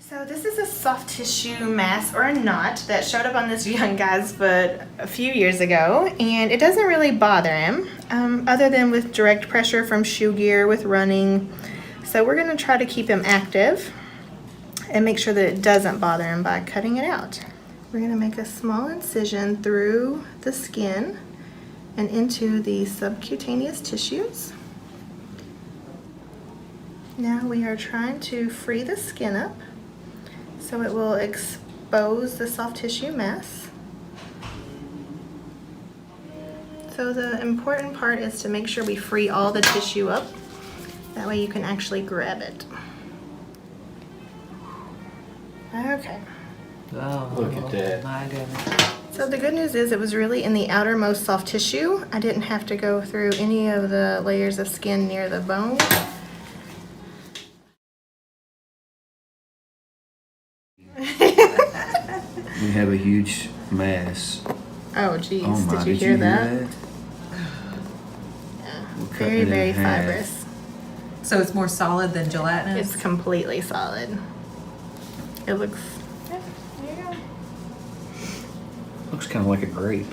So this is a soft tissue mass or a knot that showed up on this young guy's foot a few years ago, and it doesn't really bother him other than with direct pressure from shoe gear with running. So we're going to try to keep him active and make sure that it doesn't bother him by cutting it out. We're going to make a small incision through the skin and into the subcutaneous tissues. Now we are trying to free the skin up so it will expose the soft tissue mass. So the important part is to make sure we free all the tissue up. That way you can actually grab it. Okay. Oh, Look at that. My goodness. So the good news is it was really in the outermost soft tissue. I didn't have to go through any of the layers of skin near the bone. We have a huge mass. Oh geez, Oh my, did you hear that? We're Yeah. cutting Very, it in very half. fibrous. So it's more solid than gelatinous? It's completely solid. It looks, yeah, there you go. Looks kind of like a grape.